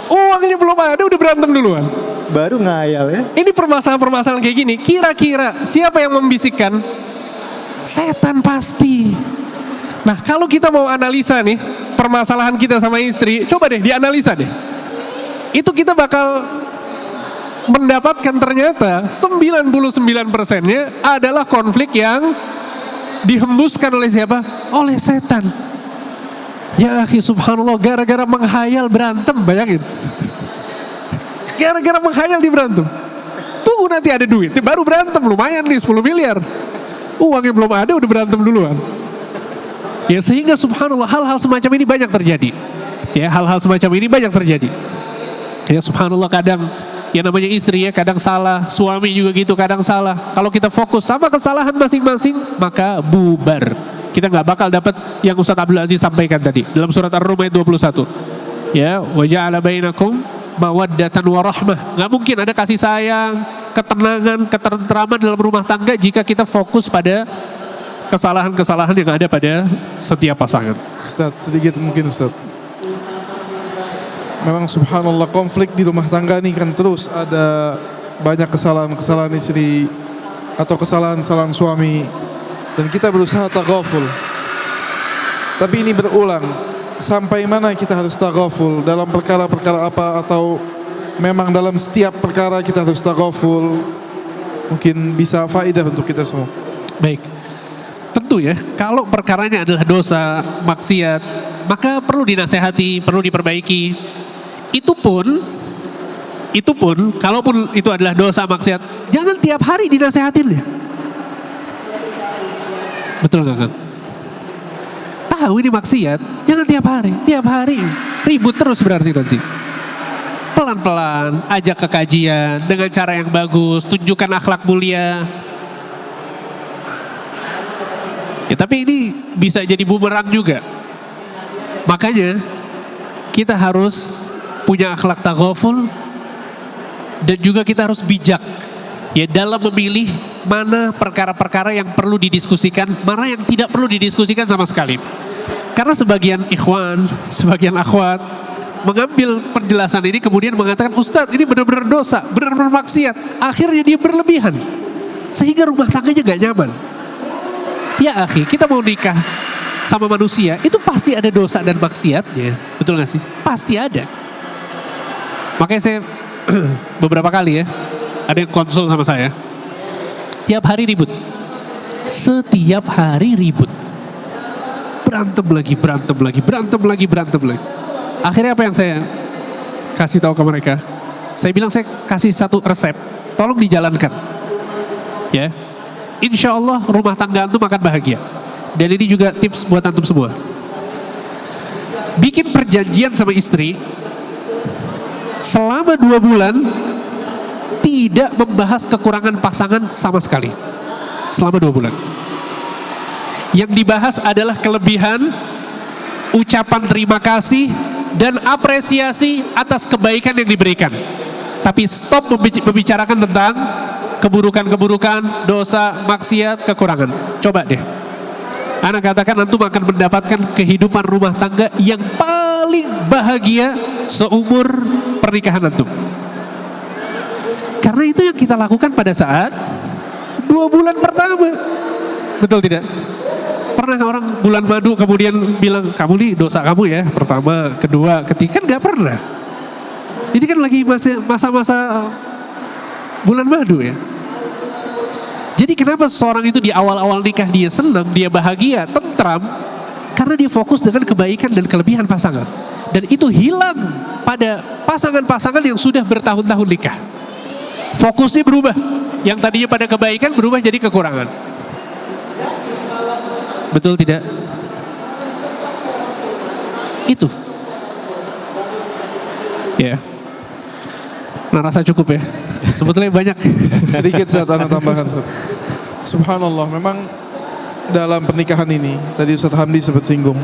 Uangnya belum ada udah berantem duluan. Baru ngayal ya. Ini permasalahan-permasalahan kayak gini, kira-kira siapa yang membisikkan? Setan pasti. Nah kalau kita mau analisa nih permasalahan kita sama istri, coba deh dianalisa deh. Itu kita bakal mendapatkan ternyata 99%-nya adalah konflik yang dihembuskan oleh siapa? Oleh setan. Ya akhi, subhanallah, gara-gara menghayal berantem, bayangin. Gara-gara menghayal di berantem. Tunggu nanti ada duit, baru berantem, lumayan nih 10 miliar. Uangnya belum ada udah berantem duluan. Ya sehingga subhanallah hal-hal semacam ini banyak terjadi. Ya hal-hal semacam ini banyak terjadi. Ya subhanallah, kadang yang namanya istri ya kadang salah, suami juga gitu kadang salah. Kalau kita fokus sama kesalahan masing-masing, maka bubar. Kita nggak bakal dapat yang Ustaz Abdul Aziz sampaikan tadi dalam surat Ar-Rum ayat 21. Ya, wa ja'ala bainakum mawaddatan wa rahmah. Nggak mungkin ada kasih sayang, ketenangan, ketentraman dalam rumah tangga jika kita fokus pada kesalahan-kesalahan yang ada pada setiap pasangan. Ustaz, sedikit mungkin Ustaz. Memang subhanallah konflik di rumah tangga ini kan terus ada banyak kesalahan-kesalahan istri atau kesalahan-kesalahan suami dan kita berusaha taghaful. Tapi ini berulang. Sampai mana kita harus taghaful dalam perkara-perkara apa atau memang dalam setiap perkara kita harus taghaful? Mungkin bisa faedah untuk kita semua. Baik. Tentu ya, kalau perkaranya adalah dosa, maksiat, maka perlu dinasehati, perlu diperbaiki. Itu pun, kalaupun itu adalah dosa maksiat, jangan tiap hari dinasehatin ya. Betul gak Kang? Tahu ini maksiat, jangan tiap hari ribut terus berarti nanti. Pelan-pelan, ajak ke kajian dengan cara yang bagus, tunjukkan akhlak mulia. Ya tapi ini bisa jadi bumerang juga. Makanya kita harus punya akhlak taghaful dan juga kita harus bijak ya dalam memilih mana perkara-perkara yang perlu didiskusikan, mana yang tidak perlu didiskusikan sama sekali. Karena sebagian ikhwan, sebagian akhwat mengambil penjelasan ini kemudian mengatakan, Ustadz ini benar-benar dosa, benar-benar maksiat. Akhirnya dia berlebihan sehingga rumah tangganya gak nyaman. Ya akhi, kita mau nikah sama manusia itu pasti ada dosa dan maksiatnya, betul gak sih? Pasti ada. Makanya saya beberapa kali ya ada yang konsul sama saya, tiap hari ribut, setiap hari ribut, berantem lagi. Akhirnya apa yang saya kasih tahu ke mereka? Saya bilang saya kasih satu resep, tolong dijalankan, ya. Insya Allah rumah tangga antum akan bahagia. Dan ini juga tips buat antum semua. Bikin perjanjian sama istri. Selama 2 bulan tidak membahas kekurangan pasangan sama sekali. Selama 2 bulan. Yang dibahas adalah kelebihan, ucapan terima kasih, dan apresiasi atas kebaikan yang diberikan. Tapi stop membicarakan tentang keburukan-keburukan, dosa, maksiat, kekurangan. Coba deh. Ana katakan antum akan mendapatkan kehidupan rumah tangga yang paling bahagia seumur pernikahan antum. Karena itu yang kita lakukan pada saat 2 bulan pertama. Betul tidak? Pernah orang bulan madu kemudian bilang, kamu nih dosa kamu ya, pertama, kedua, ketiga, kan gak pernah. Ini kan lagi masa-masa bulan madu ya. Jadi kenapa seorang itu di awal-awal nikah dia senang, dia bahagia, tentram, karena dia fokus dengan kebaikan dan kelebihan pasangan. Dan itu hilang pada pasangan-pasangan yang sudah bertahun-tahun nikah. Fokusnya berubah. Yang tadinya pada kebaikan berubah jadi kekurangan. Betul tidak? Itu. Ya. Nah, rasa cukup ya. Sebetulnya banyak. Sedikit Ustaz, ana tambahan Ustaz. Subhanallah, memang dalam pernikahan ini, tadi Ustaz Hamdi sempat singgung,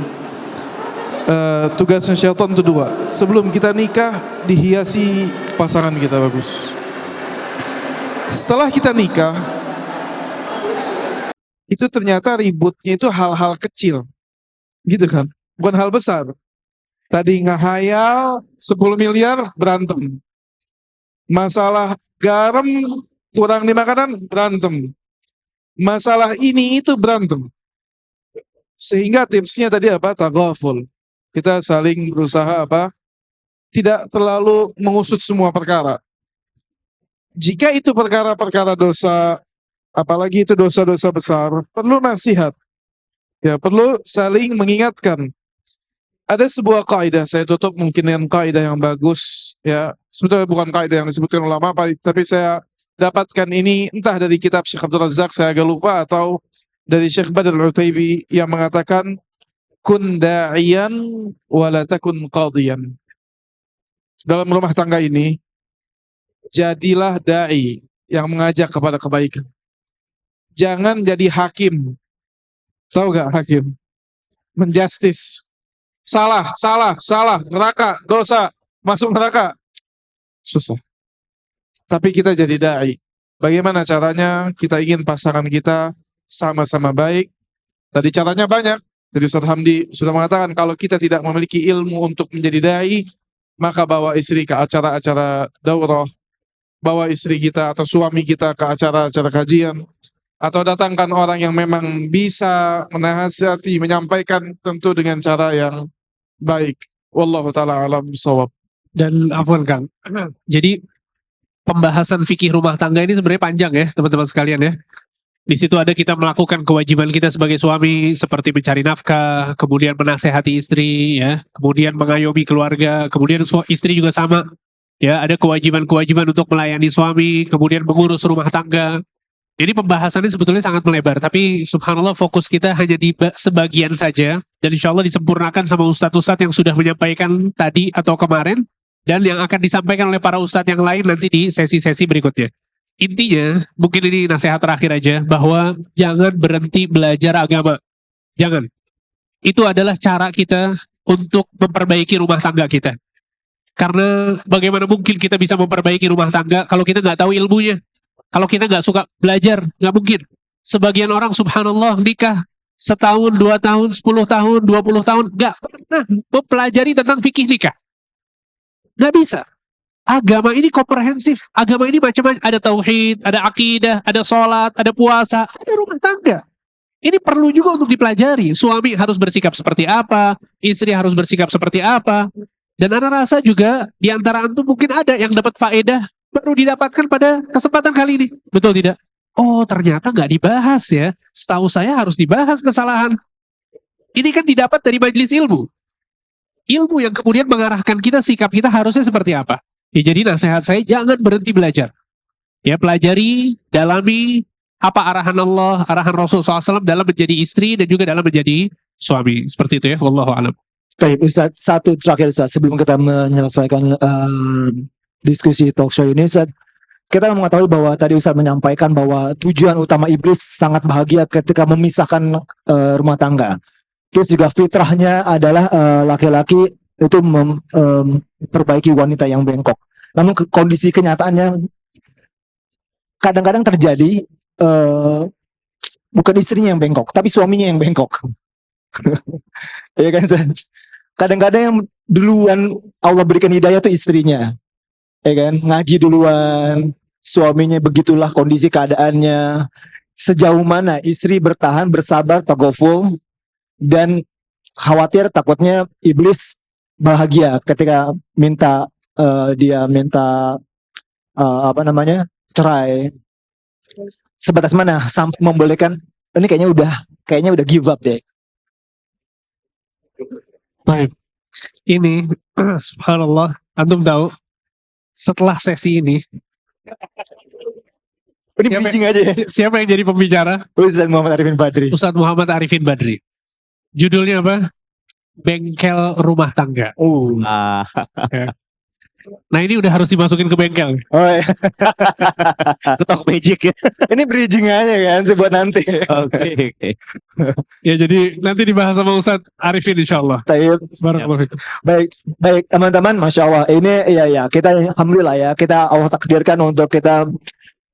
tugasnya syaitan itu dua. Sebelum kita nikah, dihiasi pasangan kita bagus. Setelah kita nikah, itu ternyata ributnya itu hal-hal kecil, gitu kan, bukan hal besar. Tadi ngahayal 10 miliar berantem, masalah garam kurang di makanan berantem, masalah ini itu berantem. Sehingga tipsnya tadi apa? Taghaful. Kita saling berusaha apa? Tidak terlalu mengusut semua perkara. Jika itu perkara-perkara dosa, apalagi itu dosa-dosa besar, perlu nasihat. Ya, perlu saling mengingatkan. Ada sebuah kaidah, saya tutup mungkin dengan kaidah yang bagus, ya. Sebetulnya bukan kaidah yang disebutkan ulama, tapi saya dapatkan ini entah dari kitab Syekh Abdul Razak, saya agak lupa, atau dari Syekh Badr Al-Utaibi yang mengatakan kun da'iyan wa la takun qadiyan. Dalam rumah tangga ini, jadilah dai yang mengajak kepada kebaikan. Jangan jadi hakim. Tahu gak hakim? Menjustis. Salah, neraka, dosa, masuk neraka. Susah. Tapi kita jadi dai. Bagaimana caranya? Kita ingin pasangan kita sama-sama baik. Tadi caranya banyak. Jadi Ustaz Hamdi sudah mengatakan kalau kita tidak memiliki ilmu untuk menjadi dai, maka bawa istri ke acara-acara daurah, bawa istri kita atau suami kita ke acara-acara kajian, atau datangkan orang yang memang bisa menasihati, menyampaikan tentu dengan cara yang baik. Wallahu taala alam bisawab. Dan afwan Kang. Jadi pembahasan fikih rumah tangga ini sebenarnya panjang ya teman-teman sekalian ya. Di situ ada kita melakukan kewajiban kita sebagai suami seperti mencari nafkah, kemudian menasehati istri, ya, kemudian mengayomi keluarga, kemudian istri juga sama, ya, ada kewajiban-kewajiban untuk melayani suami, kemudian mengurus rumah tangga. Jadi pembahasannya sebetulnya sangat melebar, tapi subhanallah fokus kita hanya di sebagian saja, dan insya Allah disempurnakan sama ustadz-ustadz yang sudah menyampaikan tadi atau kemarin, dan yang akan disampaikan oleh para ustadz yang lain nanti di sesi-sesi berikutnya. Intinya, mungkin ini nasihat terakhir aja, bahwa jangan berhenti belajar agama. Jangan. Itu adalah cara kita untuk memperbaiki rumah tangga kita. Karena bagaimana mungkin kita bisa memperbaiki rumah tangga kalau kita nggak tahu ilmunya? Kalau kita nggak suka belajar, nggak mungkin. Sebagian orang subhanallah nikah setahun, 2 tahun, 10 tahun, 20 tahun, nggak pernah mempelajari tentang fikih nikah. Nggak bisa. Agama ini komprehensif. Agama ini macam-macam. Ada tauhid, ada akidah, ada sholat, ada puasa, ada rumah tangga. Ini perlu juga untuk dipelajari. Suami harus bersikap seperti apa, istri harus bersikap seperti apa. Dan ana rasa juga di antara antum mungkin ada yang dapat faedah baru didapatkan pada kesempatan kali ini. Betul tidak? Oh, ternyata nggak dibahas ya. Setahu saya harus dibahas kesalahan. Ini kan didapat dari majelis ilmu. Ilmu yang kemudian mengarahkan kita, sikap kita harusnya seperti apa. Ya, jadi nasihat saya jangan berhenti belajar. Ya, pelajari, dalami apa arahan Allah, arahan Rasul SAW dalam menjadi istri dan juga dalam menjadi suami. Seperti itu ya. Wallahu a'lam. Baik, Ustaz, satu terakhir Ustaz, sebelum kita menyelesaikan diskusi talk show ini, Ustaz, kita mengetahui bahwa tadi Ustaz menyampaikan bahwa tujuan utama iblis sangat bahagia ketika memisahkan rumah tangga. Terus juga fitrahnya adalah laki-laki itu memperbaiki wanita yang bengkok. Namun kondisi kenyataannya kadang-kadang terjadi bukan istrinya yang bengkok, tapi suaminya yang bengkok. Ya kan? Kadang-kadang yang duluan Allah berikan hidayah itu istrinya. Ya kan? Ngaji duluan, suaminya begitulah kondisi keadaannya. Sejauh mana istri bertahan, bersabar, tagoful, dan khawatir takutnya iblis bahagia ketika dia minta cerai. Sebatas mana sampai membolehkan ini kayaknya udah give up deh. Baik. Ini subhanallah, antum tahu setelah sesi ini Ini Siapa- bridging aja ya. Siapa yang jadi pembicara? Ustaz Muhammad Arifin Badri. Ustadz Muhammad Arifin Badri. Judulnya apa? Bengkel rumah tangga. Oh, Ah, Nah ini udah harus dimasukin ke bengkel. oh iya. ketok magic ya. Ini bridging aja kan buat nanti. Oke, oke. Ya jadi nanti dibahas sama Ustadz Arifin insya Allah. Taib. Barakallahu fikum. Baik, baik teman-teman, masya Allah. Ini ya kita alhamdulillah ya kita Allah takdirkan untuk kita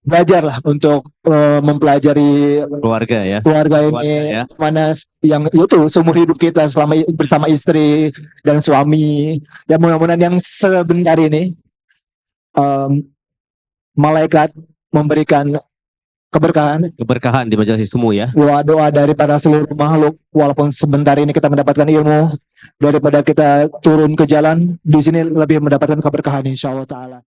belajar lah untuk mempelajari Keluarga ya. keluarga ini Keluarga, ya. mana yang itu seumur hidup kita selama bersama istri dan suami. Dan mudah-mudahan yang sebentar ini malaikat memberikan Keberkahan di majelis ilmu ya. doa-doa daripada seluruh makhluk, walaupun sebentar ini kita mendapatkan ilmu, daripada kita turun ke jalan di sini lebih mendapatkan keberkahan insyaallah taala.